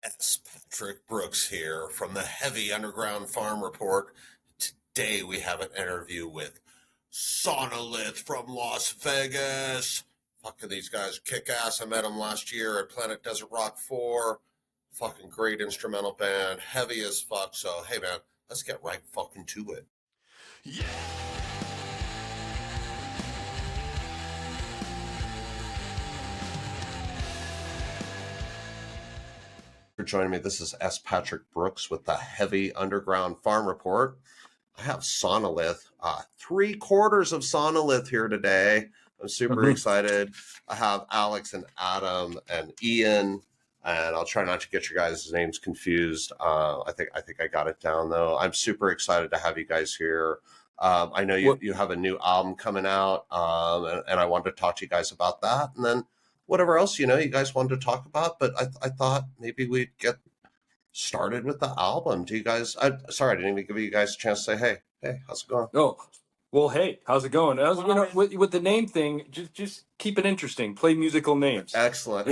It's Patrick Brooks here from the Heavy Underground Farm Report. Today we have an interview with Sonolith from Las Vegas. Fucking these guys kick ass. I met them last year at Planet Desert Rock 4. Fucking great instrumental band. Heavy as fuck. So, hey man, let's get right fucking to it. Yeah! For joining me. This is S. Patrick Brooks with the Heavy Underground Farm Report. I have Sonolith, 3/4 of Sonolith here today. I'm super excited. I have Alex and Adam and Ian, and I'll try not to get your guys' names confused. I think I got it down though. I'm super excited to have you guys here. I know you have a new album coming out, and I wanted to talk to you guys about that, and then whatever else you guys wanted to talk about. But I thought maybe we'd get started with the album. Do you guys? Sorry, I didn't even give you guys a chance to say hey, how's it going? Oh, well, hey, how's it going? With the name thing, just keep it interesting. Play musical names. Excellent.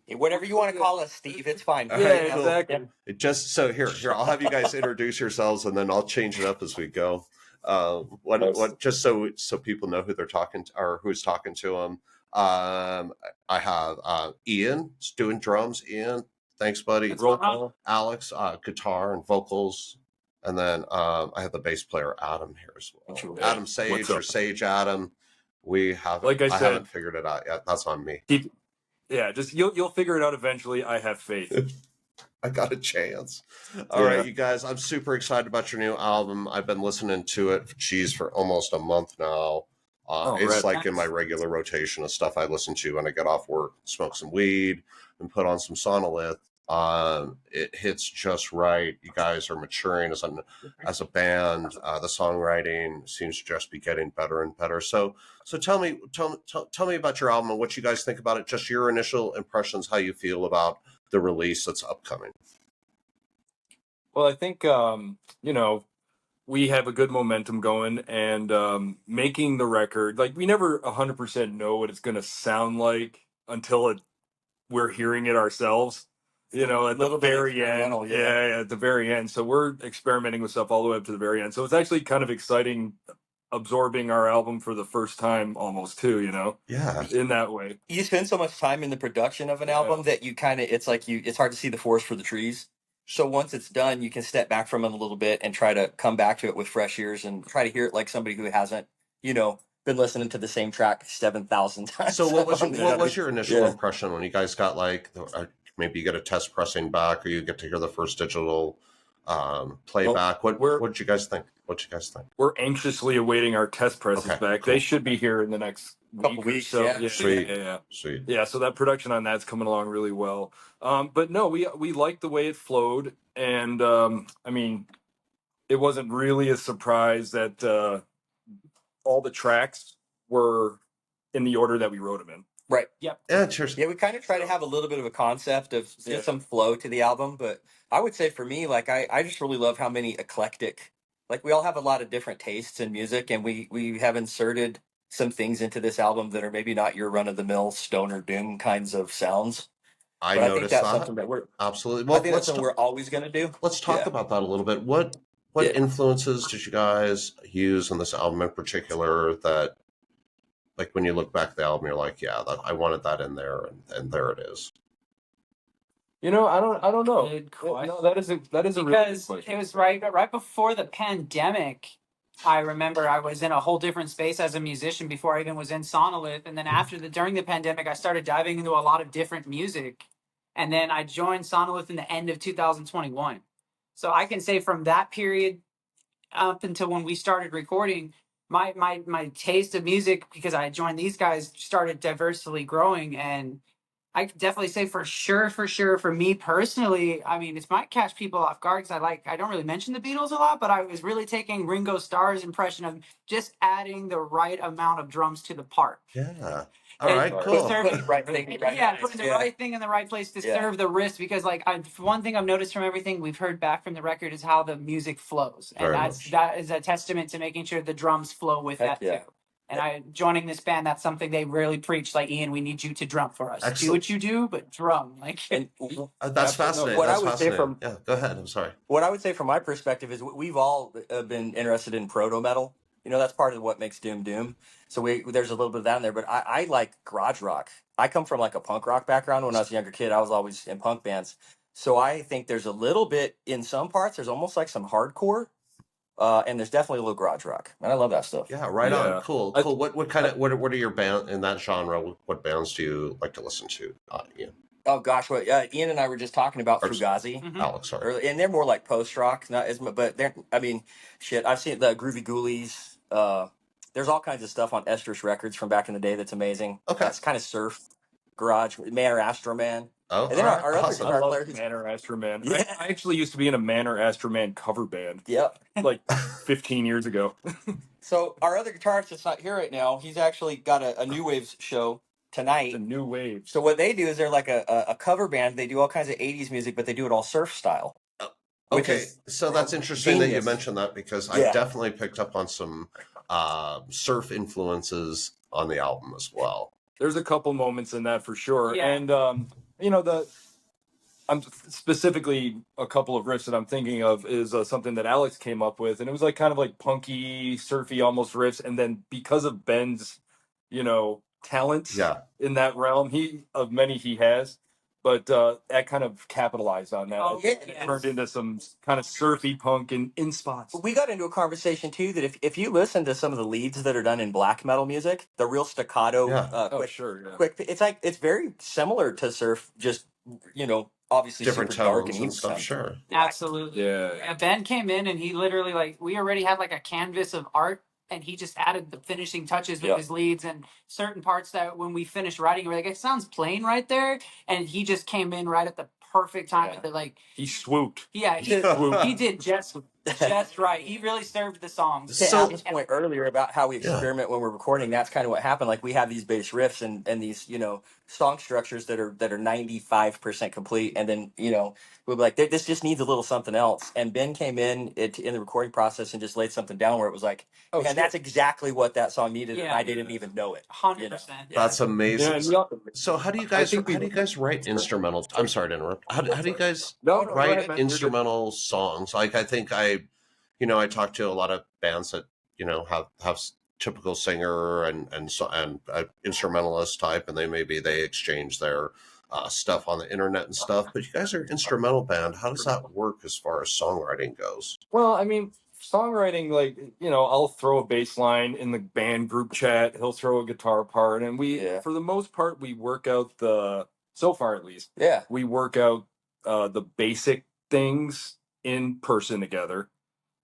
Whatever you want to call us, Steve, it's fine. All Yeah, right, cool. exactly. Just so here, I'll have you guys introduce yourselves, and then I'll change it up as we go. Just so people know who they're talking to, or who's talking to them. I have Ian doing drums. Ian, thanks, buddy. Roll call. Alex, guitar and vocals, and then I have the bass player Adam here as well. Adam Sage or Sage Adam. We haven't. Like I said, haven't figured it out yet. That's on me. Just you'll figure it out eventually. I have faith. I got a chance. All right, you guys. I'm super excited about your new album. I've been listening to it, for almost a month now. It's like in my regular rotation of stuff I listen to when I get off work, smoke some weed, and put on some Sonolith. It hits just right. You guys are maturing as a band. The songwriting seems to just be getting better and better. So tell me about your album and what you guys think about it. Just your initial impressions, how you feel about the release that's upcoming. Well, I think we have a good momentum going, and making the record, like, we never 100% know what it's going to sound like until we're hearing it ourselves. At the very end. Yeah, at the very end. So we're experimenting with stuff all the way up to the very end. So it's actually kind of exciting absorbing our album for the first time almost too, Yeah. in that way. You spend so much time in the production of an album that it's hard to see the forest for the trees. So once it's done, you can step back from it a little bit and try to come back to it with fresh ears and try to hear it like somebody who hasn't, been listening to the same track 7,000 times. So what was your initial impression when you guys got maybe you get a test pressing back, or you get to hear the first digital playback? What did you guys think? We're anxiously awaiting our test presses back. Cool. They should be here in the next couple weeks. So. Yeah. Sweet. Sweet. Yeah. So that production on that's coming along really well. But no, we liked the way it flowed, and it wasn't really a surprise that all the tracks were in the order that we wrote them in. Right. Yep. Yeah, cheers. Yeah, we kind of try to have a little bit of a concept of just some flow to the album, but I would say for me, I just really love how many eclectic, we all have a lot of different tastes in music, and we have inserted some things into this album that are maybe not your run-of-the-mill stoner doom kinds of sounds. I noticed that's that. Something that we're absolutely. Well, I think that's something we're always going to do. Let's talk about that a little bit. What influences did you guys use in this album in particular that, like, when you look back at the album, you're like, I wanted that in there, and there it is. I don't know. No, that is a because really good question. It was right before the pandemic. I remember I was in a whole different space as a musician before I even was in Sonolith, and then during the pandemic, I started diving into a lot of different music, and then I joined Sonolith in the end of 2021. So I can say from that period up until when we started recording, my taste of music, because I joined these guys, started diversely growing. And I could definitely say for sure, for me personally, it might catch people off guard because I don't really mention the Beatles a lot, but I was really taking Ringo Starr's impression of just adding the right amount of drums to the part. Yeah. All right, cool. Putting the right thing in the right place. Putting the right thing in the right place to serve the wrist, because one thing I've noticed from everything we've heard back from the record is how the music flows. And that is a testament to making sure the drums flow with that too. And I joining this band, that's something they rarely preach. Like, Ian, we need you to drum for us. Excellent. Do what you do, but drum. Like, And That's fascinating. what That's I would say fascinating. from Yeah, go ahead. I'm sorry. what I would say from my perspective is we've all been interested in proto metal. You know, that's part of what makes doom doom. So there's a little bit of that in there. But I like garage rock. I come from like a punk rock background. When I was a younger kid, I was always in punk bands. So I think there's a little bit in some parts. There's almost like some hardcore. And there's definitely a little garage rock, and I love that stuff. Yeah, right Yeah. on. Cool, cool. What kind of what are your band in that genre? What bands do you like to listen to? Ian, Oh gosh, what Ian and I were just talking about Or- Fugazi, Alex, sorry. early, and they're more like post rock, not as much. But they're, I mean, shit. I've seen the Groovy Ghoulies. There's all kinds of stuff on Estrus Records from back in the day that's amazing. Okay. It's kind of surf garage, Manor Astro Man. Oh, And then all right. our other Awesome. I guitar love player, Manor Astroman. Yeah. I actually used to be in a Manor Astroman cover band yep. like 15 years ago. So our other guitarist that's not here right now, he's actually got a new waves show tonight. The new wave. So what they do is they're like a cover band. They do all kinds of 80s music, but they do it all surf style. which Okay, is so that's interesting that you genius. mentioned that because I Yeah. definitely picked up on some surf influences on the album as well. There's a couple moments in that for sure. Yeah. And you know, I'm specifically a couple of riffs that I'm thinking of is something that Alex came up with, and it was like kind of like punky, surfy, almost riffs. And then because of Ben's, you know, talents Yeah. in that realm, he has, but that kind of capitalized on that. Oh, yeah. It turned into some kind of surfy punk in spots. We got into a conversation too that if you listen to some of the leads that are done in black metal music, the real staccato, Yeah. Oh, quick, sure. Yeah. quick, it's very similar to surf, just obviously Different super dark tones and and stuff, even sure. absolutely. Yeah. Ben came in and he literally we already had like a canvas of art and he just added the finishing touches with Yeah. his leads and certain parts that when we finished writing, we're like, it sounds plain right there. And he just came in right at the perfect time Yeah. with it. He swooped. Yeah, he did just right. He really served the song. To So- Al's point earlier about how we experiment when we're recording, that's kind of what happened. Like we have these bass riffs and these song structures that are 95% complete, and then we'll be like, this just needs a little something else. And Ben came in the recording process and just laid something down where it was like, Oh, and shit. that's exactly what that song needed, and Yeah. I didn't even know it. 100%. Yeah. That's amazing. Yeah, and we all- So how do you I guys think write instrumental? I'm sorry to interrupt. How do you guys No, go write ahead, man. You're good. instrumental songs? Like I think I talk to a lot of bands that have typical singer and instrumentalist type, and they exchange their stuff on the internet and stuff. But you guys are an instrumental band. How does that work as far as songwriting goes? Well, I mean, songwriting, like, I'll throw a bass line in the band group chat. He'll throw a guitar part. And for the most part, we work out so far at least, Yeah. we work out the basic things in person together.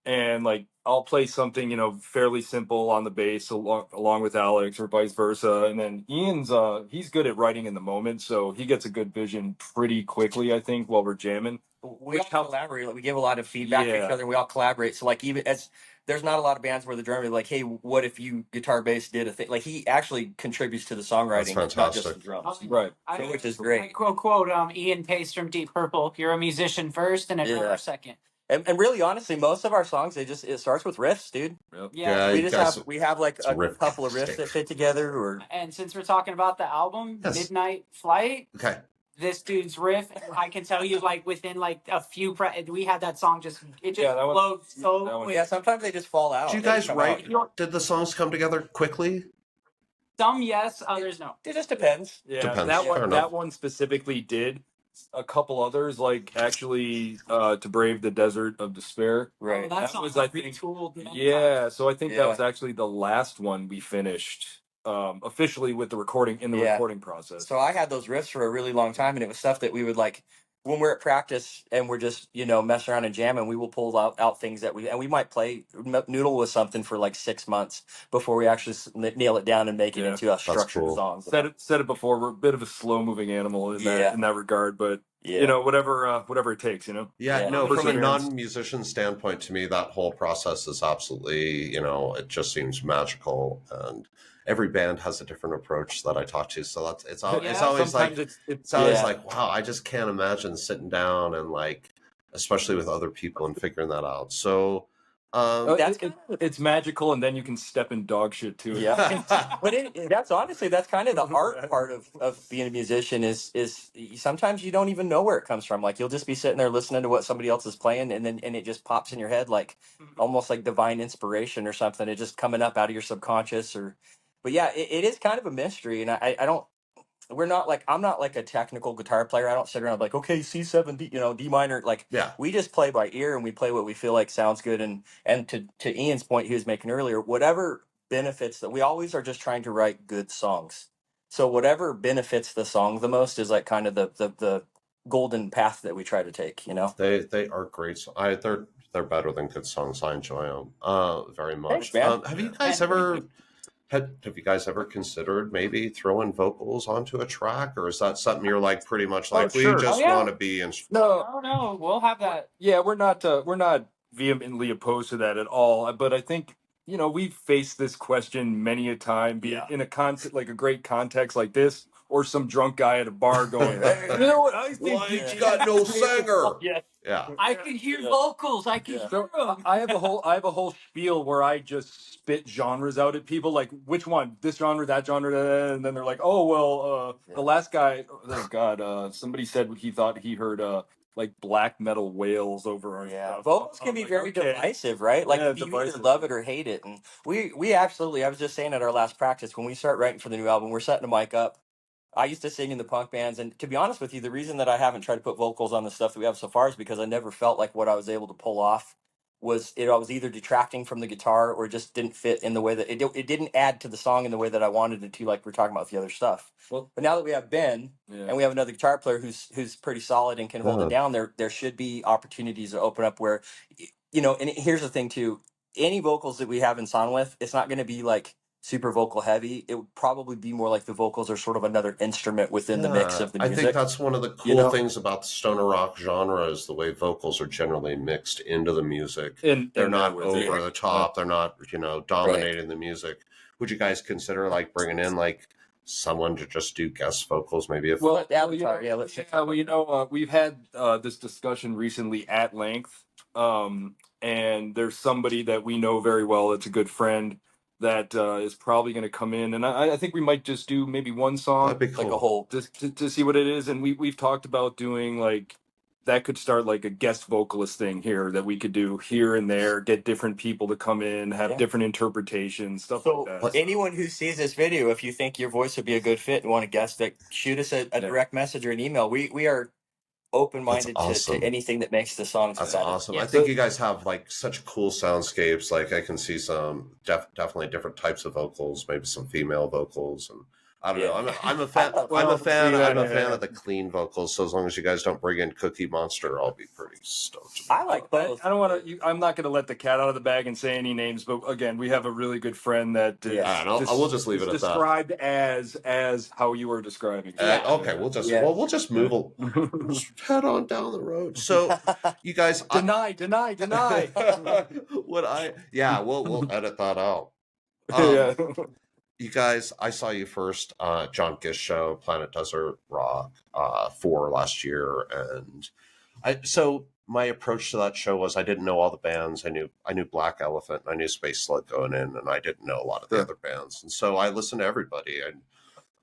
And like, I'll play something, fairly simple on the bass along with Alex or vice versa. And then Ian's, he's good at writing in the moment. So he gets a good vision pretty quickly, I think, while we're jamming. We all collaborate. Like, we give a lot of feedback to each other. And we all collaborate. So like even as there's not a lot of bands where the drummer is like, hey, what if you guitar bass did a thing? Like he actually contributes to the songwriting, That's not just the fantastic. drums. Right. Which is I great. quote Ian Pace from Deep Purple. You're a musician first and a drummer Yeah. second. And really, honestly, most of our songs it starts with riffs, dude. Yep. Yeah. We you just guys- have like it's a riff couple of riffs stick. that fit together, or And since we're talking about the album, Yes. Midnight Flight, Okay. this dude's riff, I can tell you, like within like a few, we had that song that that one- flowed so that one- quick. yeah, sometimes they just fall out. Did you They just guys come write? out. Did the songs come together quickly? Some yes, others no. It just depends. Yeah, Depends. that Fair one. enough. That one specifically did. A couple others, like actually, to brave the desert of despair. Right. Oh, That that song was, was I think- retooled. Yeah, so I think that Yeah. was actually the last one we finished officially with the recording Yeah. recording process. So I had those riffs for a really long time, and it was stuff that we would like when we're at practice and we're just messing around and jamming. We will pull out things that we might play noodle with something for like 6 months before we actually nail it down and make it Yeah. into a structured cool. song. Said it before. We're a bit of a slow moving animal in that regard, but Yeah. whatever it takes. Yeah, Yeah. no, from a Perseverance. non-musician standpoint, to me, that whole process is absolutely, it just seems magical. And every band has a different approach that I talk to. So it's always Sometimes like, it's it's always Yeah. like, wow, I just can't imagine sitting down and like, especially with other people and figuring that out. So It's magical, and then you can step in dog shit too. Yeah, but that's honestly that's kind of the art part of being a musician is sometimes you don't even know where it comes from. Like you'll just be sitting there listening to what somebody else is playing, and it just pops in your head like almost like divine inspiration or something. It just coming up out of your subconscious but yeah, it is kind of a mystery, and I don't. We're not like I'm not like a technical guitar player. I don't sit around like okay C7 D D minor like Yeah. we just play by ear and we play what we feel like sounds good and to Ian's point he was making earlier whatever benefits that we always are just trying to write good songs. So whatever benefits the song the most is like kind of the golden path that we try to take. They are great. They're better than good songs. I enjoy them very much. Thanks, man. Have you guys ever have you guys ever considered maybe throwing vocals onto a track, or is that something you're like pretty much like sure. we just Oh, yeah. want to be in? No, we'll have that. Yeah, we're not vehemently opposed to that at all. But I think we've faced this question many a time, be it in a like a great context like this, or some drunk guy at a bar going, "Hey, you know what? I think Why you got no singer?" Yeah. Yeah. I can hear vocals. I can So hear them. I have a whole spiel where I just spit genres out at people, like which one, this genre, that genre, and then they're like, oh well, the last guy, oh god, somebody said he thought he heard like black metal wails over our stuff. Vocals I'm can be like, very okay. divisive, right? Like Yeah, you either divisive. love it or hate it. And we absolutely I was just saying at our last practice when we start writing for the new album, we're setting a mic up. I used to sing in the punk bands, and to be honest with you, the reason that I haven't tried to put vocals on the stuff that we have so far is because I never felt like what I was able to pull off I was either detracting from the guitar or just didn't fit in the way that it didn't add to the song in the way that I wanted it to, like we're talking about with the other stuff. Well, But now that we have Ben and we have another guitar player who's pretty solid and can hold it down, there should be opportunities to open up where, and here's the thing too, any vocals that we have in Sonolith, it's not going to be like super vocal heavy. It would probably be more like the vocals are sort of another instrument within the mix of the music. I think that's one of the cool things about the stoner rock genre is the way vocals are generally mixed into the music. They're not over the top. They're not, dominating the music. Would you guys consider like bringing in like someone to just do guest vocals, maybe? We've had this discussion recently at length, and there's somebody that we know very well. It's a good friend that is probably going to come in, and I think we might just do maybe one song, That'd be cool. like a whole, just to see what it is. And we've talked about doing like that could start like a guest vocalist thing here that we could do here and there, get different people to come in, have different interpretations, stuff like that. Anyone who sees this video, if you think your voice would be a good fit and want to guest that, shoot us a direct message or an email. We are open-minded to anything that makes the songs That's better. awesome. I think you guys have like such cool soundscapes. Like I can see some definitely different types of vocals, maybe some female vocals, and I don't know. I'm a fan. I'm a fan of the clean vocals. So as long as you guys don't bring in Cookie Monster, I'll be pretty stoked. I like both. I don't want to. I'm not going to let the cat out of the bag and say any names. But again, we have a really good friend that we'll just leave it at that. Described as how you were describing. Okay, we'll just move. Just head on down the road. So you guys deny. We'll edit that out. You guys, I saw you first, John Gish show, Planet Desert Rock, 4 last year, and so my approach to that show was I didn't know all the bands. I knew Black Elephant, and I knew Space Slug going in, and I didn't know a lot of the other bands, and so I listened to everybody. And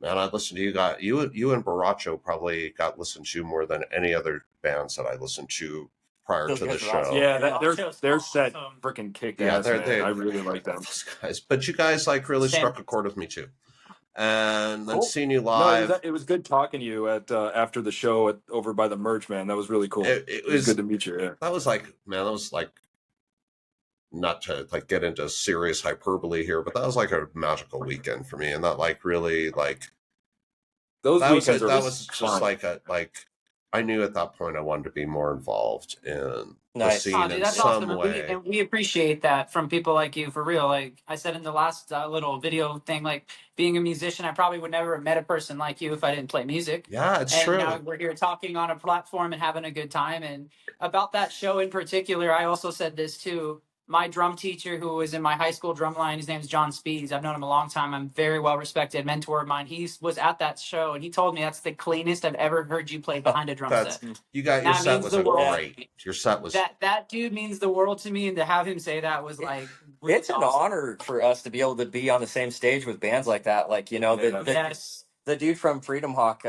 man, I listened to you guys. You and Baracho probably got listened to more than any other bands that I listened to prior to the show. Yeah, their set freaking kick ass. I really like them. Those guys. But you guys like really struck a chord with me too. And then seeing you live. No, it was good talking to you at after the show over by the merch, man. That was really cool. It was good to meet you. Yeah. That was like not to like get into serious hyperbole here, but that was like a magical weekend for me. And that like really like those weekends that was just like I knew at that point I wanted to be more involved in the scene in some way. And we appreciate that from people like you, for real. Like I said in the last little video thing, like being a musician, I probably would never have met a person like you if I didn't play music. Yeah, it's true. Now we're here talking on a platform and having a good time. And about that show in particular, I also said this too. my drum teacher who was in my high school drum line, his name's John Speeds. I've known him a long time. I'm very well respected mentor of mine. He was at that show and he told me that's the cleanest I've ever heard you play behind a drum That's set. you got your That set means was the a world. great. Your set was That dude means the world to me, and to have him say that was like really It's an awesome. honor for us to be able to be on the same stage with bands like that. Like, you know, Yeah. Yes. the dude from Freedom Hawk,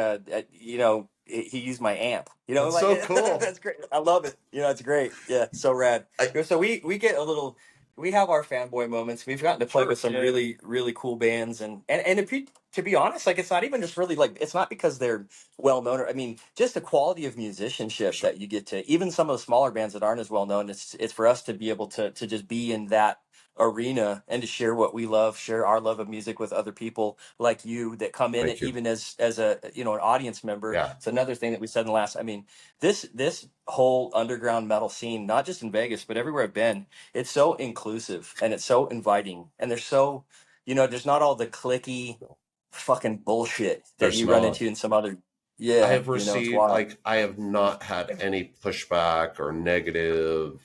you know, he used my amp. You know, That's like so cool. that's great. I love it. You know, it's great. Yeah, so rad. So we get a little. We have our fanboy moments. We've gotten to play with some really really cool bands, and if you, to be honest, like it's not even just really like it's not because they're well known. I mean, just the quality of musicianship that you get to. Even some of the smaller bands that aren't as well known. It's for us to be able to just be in that arena and to share what we love, share our love of music with other people like you that come in Thank you. even as a you know an audience member. Yeah. It's another thing that we said in the last. I mean, this whole underground metal scene, not just in Vegas but everywhere I've been, it's so inclusive and it's so inviting, and there's so, you know, there's not all the clicky fucking bullshit that There's you run not. into in some other. I Yeah, have you know, it's received wild. like I have not had any pushback or negative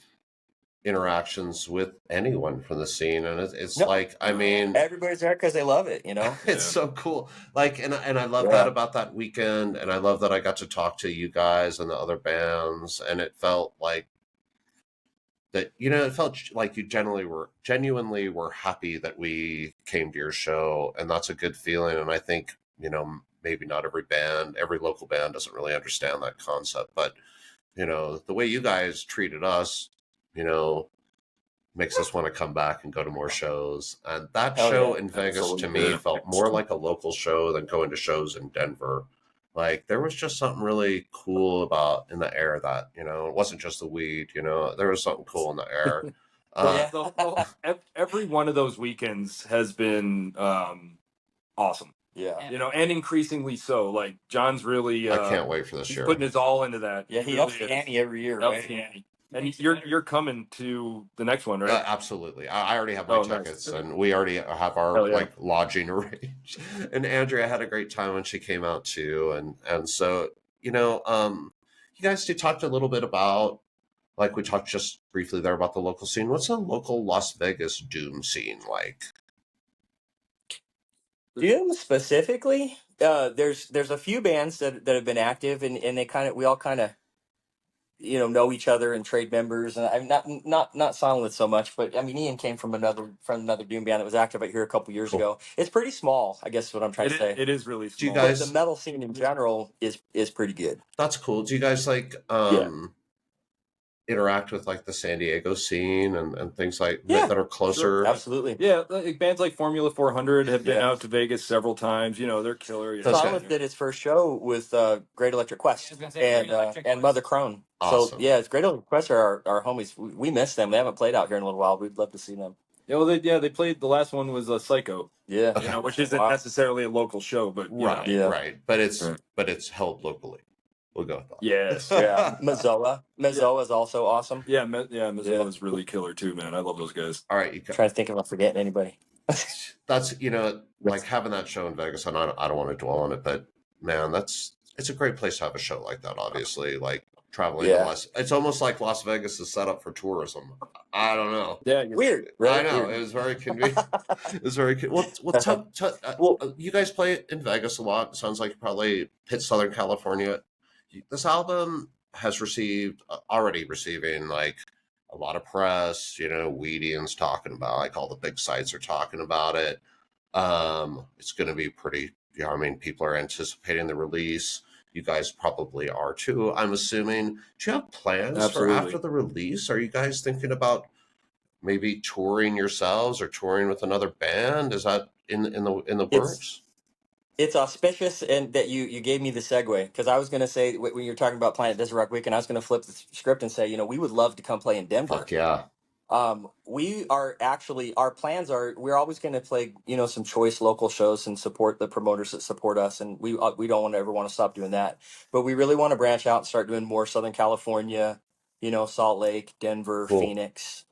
interactions with anyone from the scene, and it's No. like I mean Everybody's there because they love it, you know. it's so cool. Like and I love Yeah. that about that weekend, and I love that I got to talk to you guys and the other bands, and it felt like that, you know, it felt like you genuinely were happy that we came to your show, and that's a good feeling. And I think, you know, maybe not every local band doesn't really understand that concept, but you know, the way you guys treated us, you know, makes us want to come back and go to more shows. And that Hell show yeah. in Vegas to Absolutely. me Yeah. felt more like a local show than going to shows in Denver. Like there was just something really cool about in the air that, you know, it wasn't just the weed, you know, there was something cool in the air. Every one of those weekends has been awesome. Yeah. You know, and increasingly so. Like John's really I can't wait for this he's year. putting his all into that. Yeah, he really ups the is. ante every year, Ups right? the ante. And you're coming to the next one, right? Absolutely. I already have my Oh, nice. tickets, and we already have our Hell yeah. like lodging arranged. And Andrea had a great time when she came out too. And so, you know, you guys talked a little bit about, like we talked just briefly there about the local scene. What's the local Las Vegas doom scene like? Doom specifically, there's a few bands that have been active, and we all kind of, you know each other and trade members, and I'm not Sonolith so much, but I mean Ian came from another Doom band that was active out here a couple years Cool. ago. It's pretty small, I guess is what I'm trying to say. It is really small. Do you But guys? the metal scene in general is pretty good. That's cool. Do you guys like interact with like the San Diego scene and things like that are closer? Sure. Absolutely. Yeah, like bands like Formula 400 have been out to Vegas several times. You know, they're killer. You know. Sonolith did its first show with Great Electric Quest and Mother Crone. Awesome. So yeah, it's Great Electric Quest are our homies. We miss them. They haven't played out here in a little while. We'd love to see them. Yeah, well, they played. The last one was Psycho. Yeah, Okay. You know, which isn't necessarily a local show, but you right, know. right. But it's held locally. We'll go with that. Yes, yeah. Mazzoa is also awesome. Yeah, Mazzola is really killer too, man. I love those guys. All right, Trying to think if I'm forgetting anybody. That's, you know, like having that show in Vegas, and I don't want to dwell on it, but man, it's a great place to have a show like that. Obviously, like traveling to it's almost like Las Vegas is set up for tourism. I don't know. Yeah, weird. Right? I know it was very convenient. It was very well. You guys play in Vegas a lot. It sounds like you probably hit Southern California. This album has already receiving like a lot of press. You know, Weedian's talking about, like all the big sites are talking about it. It's going to be pretty. Yeah, I mean, people are anticipating the release. You guys probably are too, I'm assuming. Do you have plans for after the release? Are you guys thinking about maybe touring yourselves or touring with another band? Is that in the works? It's auspicious, and that you gave me the segue, because I was going to say, when you were talking about Planet Desert Rock Weekend, I was going to flip the script and say, you know, we would love to come play in Denver. Fuck yeah. We are actually, our plans are, we're always going to play, you know, some choice local shows and support the promoters that support us, and we don't ever want to stop doing that. But we really want to branch out and start doing more Southern California, you know, Salt Lake, Denver, Phoenix.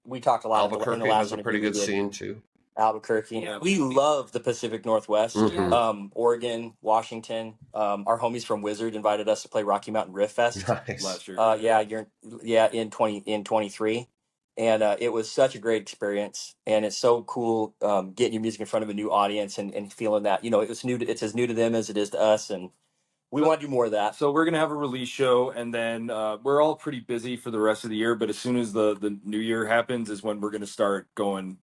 We talked a lot Albuquerque in the last has a pretty good scene too. Albuquerque. Yeah. We love the Pacific Northwest. Mm-hmm. Oregon, Washington. Our homies from Wizard invited us to play Rocky Mountain Riff Fest Nice. last year. in 23. And it was such a great experience, and it's so cool getting your music in front of a new audience and feeling that, you know, it's as new to them as it is to us, and we want to do more of that. So we're gonna have a release show, and then we're all pretty busy for the rest of the year. But as soon as the new year happens, is when we're gonna start going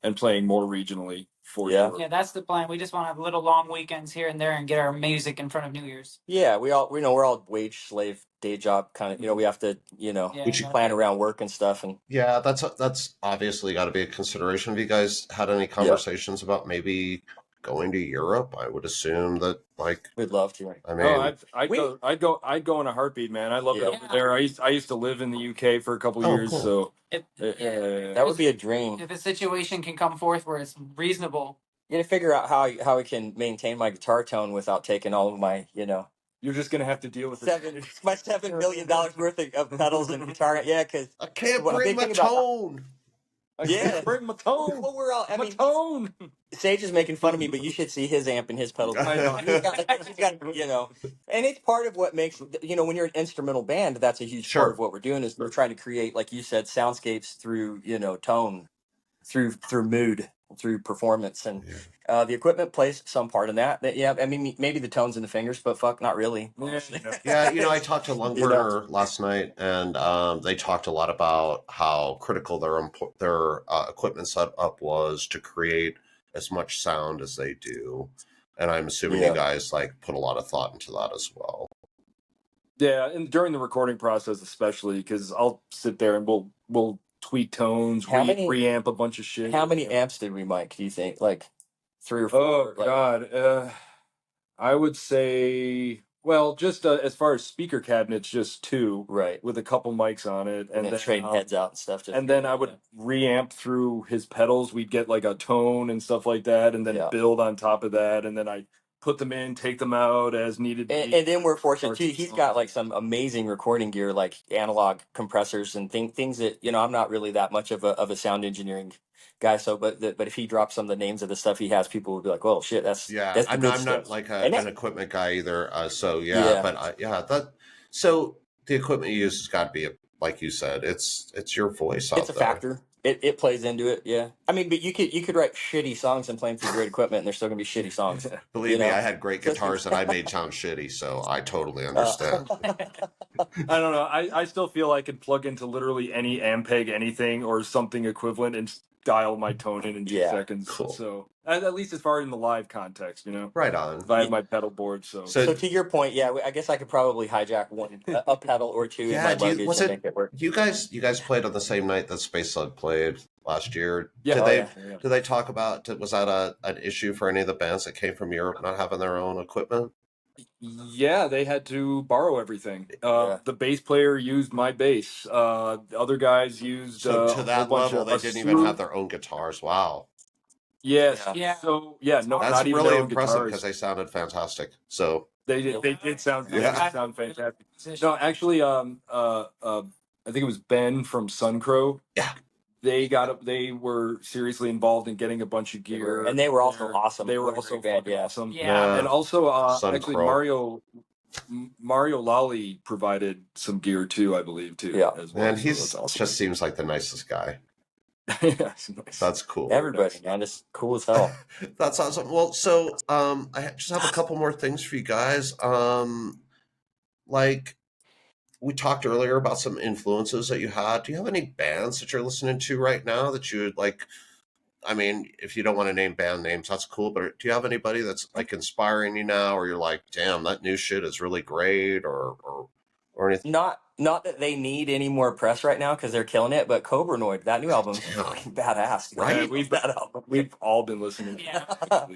and playing more regionally for Yeah. sure. Yeah, that's the plan. We just want to have little long weekends here and there and get our music in front of New Year's. Yeah, we know we're all wage slave day job kind of, you know, we have to, you know, Yeah, we should plan around work and stuff. And Yeah, that's obviously got to be a consideration. Have you guys had any conversations about maybe going to Europe? I would assume that, like, we'd love to. I mean, Oh, I'd go in a heartbeat, man. I love it Yeah. over there. I used to live in the UK for a couple Oh, years, cool. so If, That would be a dream. if a situation can come forth where it's reasonable. You gotta figure out how I can maintain my guitar tone without taking all of my, you know, you're just gonna have to deal with my $7 million worth of pedals and guitar. Yeah, because I can't Well, a bring big my thing about- tone. Yeah. Bring my tone. well, we're all. I My mean, tone. Sage is making fun of me, but you should see his amp and his pedals. I know. He's got, you know, and it's part of what makes, you know, when you're an instrumental band, that's a huge Sure. part of what we're doing is we're trying to create, like you said, soundscapes through, you know, tone, through mood, through performance, and the equipment plays some part in that. Yeah, I mean, maybe the tones and the fingers, but fuck, not really. Yeah, you know, I talked to Lungburner last night, and they talked a lot about how critical their equipment setup was to create as much sound as they do, and I'm assuming you guys like put a lot of thought into that as well. Yeah, and during the recording process, especially because I'll sit there and we'll tweak tones, reamp a bunch of shit. How many amps did we mic? Do you think like 3 or 4? Oh God, I would say, well, just as far as speaker cabinets, just 2, right, with a couple mics on it, and then straighten heads out and stuff. And then I would reamp through his pedals. We'd get like a tone and stuff like that, and then build on top of that, and then I put them in, take them out as needed. And then we're fortunate too. He's got like some amazing recording gear, like analog compressors and things that, you know, I'm not really that much of a sound engineering guy. So, but if he drops some of the names of the stuff he has, people will be like, "Well, shit, that's I'm not like an equipment guy either. So the equipment you use has got to be like you said, it's your voice. It's a factor. It plays into it, yeah. I mean, but you could write shitty songs and play them through great equipment, and they're still gonna be shitty songs. Believe me, I had great guitars that I made sound shitty, so I totally understand. I don't know. I still feel I could plug into literally any Ampeg anything or something equivalent and dial my tone in 2 seconds. Cool. So at least as far in the live context, you know. Right on. If I have my pedal board, so to your point, yeah, I guess I could probably hijack a pedal or 2 in my luggage and make it work. You guys played on the same night that Space Slug played last year. Yeah. Did they talk about, was that an issue for any of the bands that came from Europe not having their own equipment? Yeah, they had to borrow everything. The bass player used my bass. Other guys used. So to that level, they didn't even have their own guitars. Wow. Yes. Yeah. So no, that's not even really their own impressive guitars. because they sounded fantastic. So they did sound fantastic. Position. No, actually, I think it was Ben from Suncrow. Yeah. They were seriously involved in getting a bunch of gear, and they were also awesome. They were also awesome. Yeah. And also, Sun actually, Crow. Mario Lally provided some gear too, I believe, too. Yeah, as well. and So he's that's awesome. just seems like the nicest guy. Yeah, nice. That's cool. Everybody, man, it's cool as hell. That's awesome. Well, so I just have a couple more things for you guys. Like we talked earlier about some influences that you had. Do you have any bands that you're listening to right now that you would like? I mean, if you don't want to name band names, that's cool. But do you have anybody that's like inspiring you now, or you're like, damn, that new shit is really great, or anything? Not that they need any more press right now because they're killing it, but Cobranoid, that new album is fucking badass. Right? We've all been listening.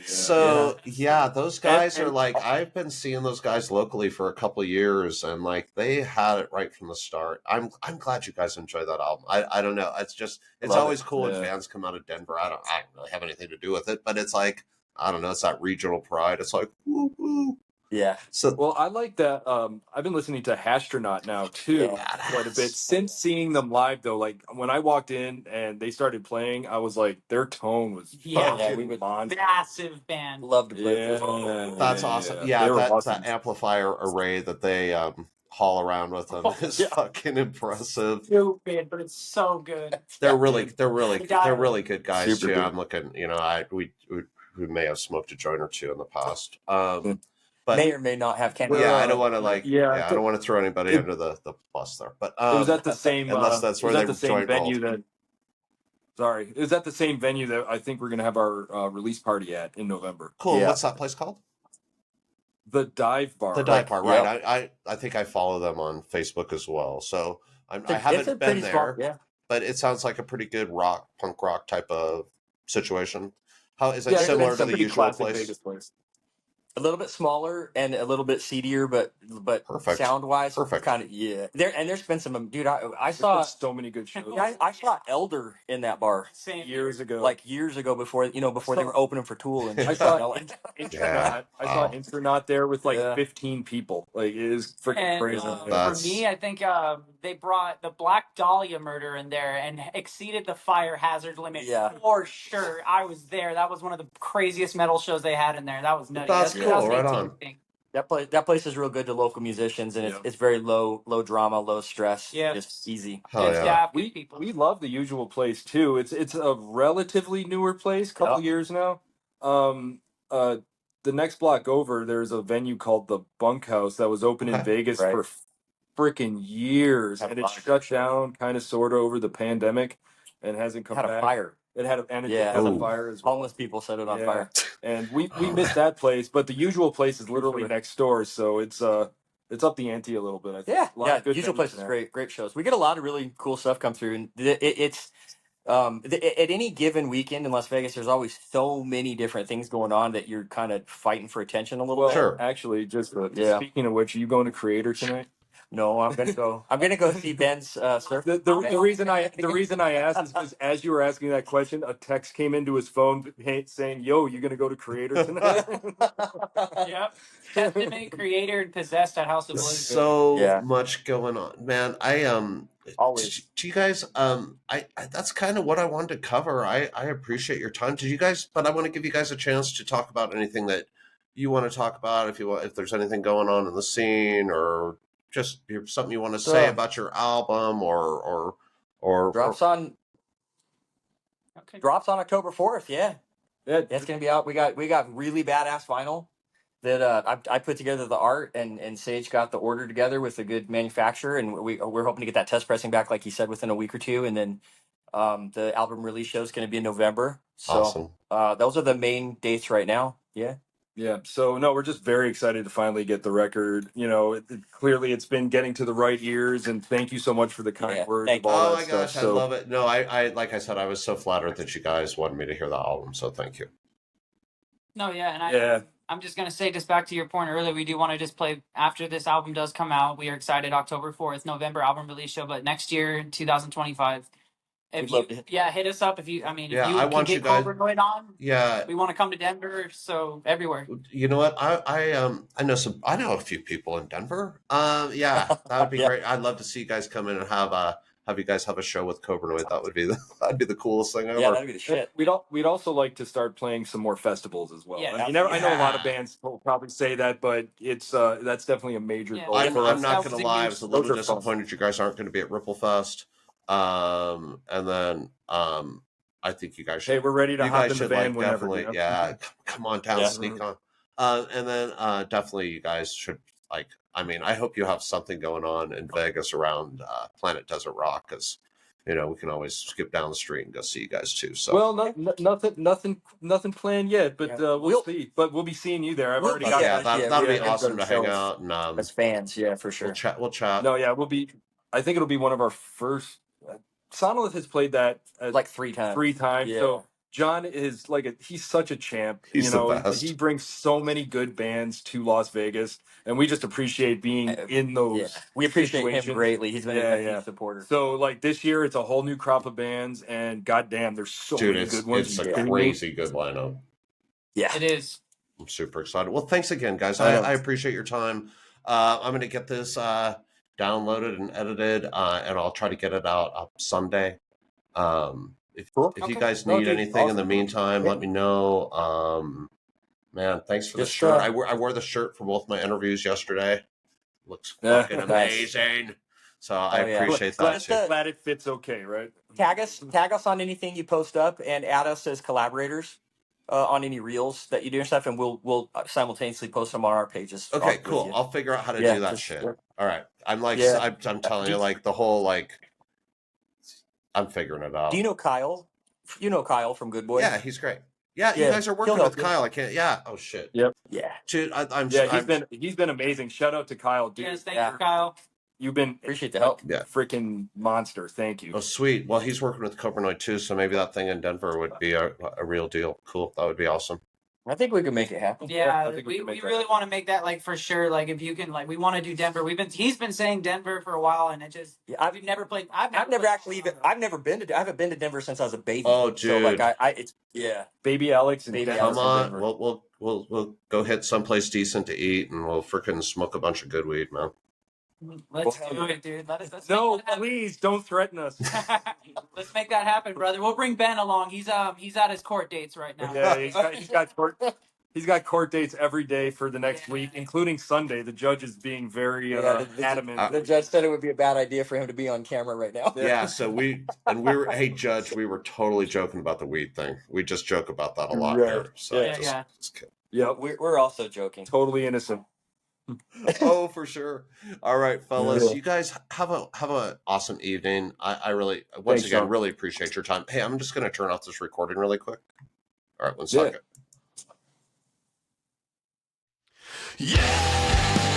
So those guys are like, I've been seeing those guys locally for a couple of years, and like they had it right from the start. I'm glad you guys enjoy that album. I don't know. It's always cool when bands come out of Denver. I don't really have anything to do with it, but it's like, I don't know, it's that regional pride. It's like, woo woo. Yeah. So well, I like that. I've been listening to Hastronaut now too quite a bit since seeing them live. Though, like when I walked in and they started playing, I was like, their tone was massive band. Love to play. That's awesome. Yeah, that amplifier array that they haul around with them is fucking impressive. Stupid, but it's so good. They're really good guys Super too. good. I'm looking, we may have smoked a joint or two in the past. But May or may not have cannabis. yeah, I don't want to Yeah, I don't want to throw anybody under the bus there. But it was at the same unless that's where it was they at the same joint venue rolled. that. Sorry, it was at the same venue that I think we're gonna have our release party at in November. Cool. Yeah. What's that place called? The Dive Bar. The Dive Bar, Yep. right? I think I follow them on Facebook as well. So I It's a haven't been pretty there, small, yeah. but it sounds like a pretty good punk rock type of situation. How is it Yeah, similar to the pretty usual classic place? Vegas place. A little bit smaller and a little bit seedier, but Perfect. sound wise, Perfect. kind of there's been some dude. I There's saw been so many good shows. I saw Elder in that bar Same years ago. like years ago before they were opening for Tool and I saw Intronaut. Yeah. I saw Wow. Intronaut there with like Yeah. 15 people. Like it is freaking And crazy. for That's- me, I think they brought the Black Dahlia murder in there and exceeded the fire hazard limit for sure. I was there. That was one of the craziest metal shows they had in there. That was nutty. That's That's cool. Right 2018 on. thing. That place is real good to local musicians, and it's very low drama, low stress. Yeah. Just easy. Hell Good yeah. staff, good people. We love the usual place too. It's a relatively newer place, couple years now. The next block over, there's a venue called the Bunkhouse that was open in Vegas for freaking years, and it shut down kind of sort of over the pandemic, and hasn't come Had back. a fire. It had a Ooh. fire as well. Homeless people set it on Yeah. fire. And we missed that place, but the usual place is literally next door, so it's up the ante a little bit. I think. Yeah, A lot of good usual venues place is there. great shows. We get a lot of really cool stuff come through, and it's at any given weekend in Las Vegas, there's always so many different things going on that you're kind of fighting for attention a little bit. Sure. Actually, just speaking of which, are you going to Creator tonight? No, I'm gonna go. I'm gonna go see Ben's surf. The reason I asked is because as you were asking that question, a text came into his phone saying, "Yo, you gonna go to Creator tonight?" Yep. Testament, Creator, and Possessed at House of Blues. So much going on, man. Always. Do you guys? I that's kind of what I wanted to cover. I appreciate your time. Did you guys? But I want to give you guys a chance to talk about anything that you want to talk about. If there's anything going on in the scene or just something you want to say about your album or drops on October 4th. Yeah, it's gonna be out. We got really badass vinyl that I put together the art, and Sage got the order together with a good manufacturer, and we're hoping to get that test pressing back, like he said, within a week or two, and then the album release show is going to be in November. So awesome. Those are the main dates right now. Yeah. Yeah. So no, we're just very excited to finally get the record. Clearly it's been getting to the right ears, and thank you so much for the kind words. Thank of all Oh that my stuff. gosh, I love it. No, I like I said, I was so flattered that you guys wanted me to hear the album. So thank you. No, yeah, and I'm just gonna say, just back to your point earlier, we do want to just play after this album does come out. We are excited. October 4th, November album release show, but next year, 2025, hit us up if you. I mean, if you can get Cobranoid on, we want to come to Denver. So everywhere. You know what? I know a few people in Denver. That would be great. I'd love to see you guys come in and have you guys have a show with Cobranoid. That'd be the coolest thing ever. Yeah, that'd be the shit. We'd also like to start playing some more festivals as well. Yeah. I know a lot of bands will probably say that, but it's that's definitely a major goal. I'm for us. not going to lie. I was a little disappointed you guys aren't going to be at Ripple Fest. And then I think you guys should. Hey, we're ready to hop in the van whenever. Definitely, come on down, sneak on. And then definitely you guys should I hope you have something going on in Vegas around Planet Desert Rock, because we can always skip down the street and go see you guys too. So nothing planned yet, but we'll see. But we'll be seeing you there. I've already got that'll be awesome to hang out and as fans. Yeah, for sure. We'll chat. No, yeah, we'll be. I think it'll be one of our first. Sonolith has played that like 3 times. 3 times. Yeah. So John is he's such a champ. He's the best. He brings so many good bands to Las Vegas, and we just appreciate being in those. Yeah. We appreciate him greatly. He's been a huge supporter. So this year, it's a whole new crop of bands, and goddamn, there's so many good ones. It's a crazy good lineup. Yeah, it is. I'm super excited. Well, thanks again, guys. I appreciate your time. I'm going to get this downloaded and edited, and I'll try to get it out Sunday. If you guys need anything in the meantime, let me know. Man, thanks for the shirt. I wore the shirt for both my interviews yesterday. Looks Yeah. fucking Nice. amazing. So I yeah. appreciate Glad that too. Glad it fits okay, right? Tag us on anything you post up, and add us as collaborators on any reels that you do and stuff, and we'll simultaneously post them on our pages. Okay, with cool. you. I'll figure out how to Yeah, do that for shit. sure. All right. I'm like, Yeah. I'm telling you, like the whole, like, I'm figuring it out. Do you know Kyle? You know Kyle from Good Boy? Yeah, he's great. Yeah, you Yeah, guys are he'll working help with you. Kyle. I can't. Yeah. Oh shit. Yep. Yeah. Dude, I'm. Yeah, he's been amazing. Shout out to Kyle, dude. Yes, thank Yeah. you, Kyle. You've been Appreciate the help. Yeah. freaking monster. Thank you. Oh, sweet. Well, he's working with Copernoid too, so maybe that thing in Denver would be a real deal. Cool. That would be awesome. I think we can make it happen. Yeah, I think we we can make that. really want to make that like for sure. Like if you can, like we want to do Denver. He's been saying Denver for a while, and it just we've never played. I've never been to. I haven't been to Denver since I was a baby. Oh, dude. So like it's Baby Alex and Baby Denver. Come Alex in on. We'll go hit someplace decent to eat, and we'll freaking smoke a bunch of good weed, man. Let's Well, do it, dude. Let's No, make that happen. please don't threaten us. Let's make that happen, brother. We'll bring Ben along. He's at his court dates right now. Yeah, he's got court dates every day for the next week, including Sunday. The judge is being very adamant. The judge said it would be a bad idea for him to be on camera right now. Yeah, so we were, hey Judge, we were totally joking about the weed thing. We just joke about that a lot Right. here. So Yeah. just kidding. Yep, We're also joking. totally innocent. Oh, for sure. All right, fellas, Yeah. you guys have a awesome evening. I really, once Thanks, again, Sean. really appreciate your time. Hey, I'm just going to turn off this recording really quick. All right, one Yeah. second. Yeah.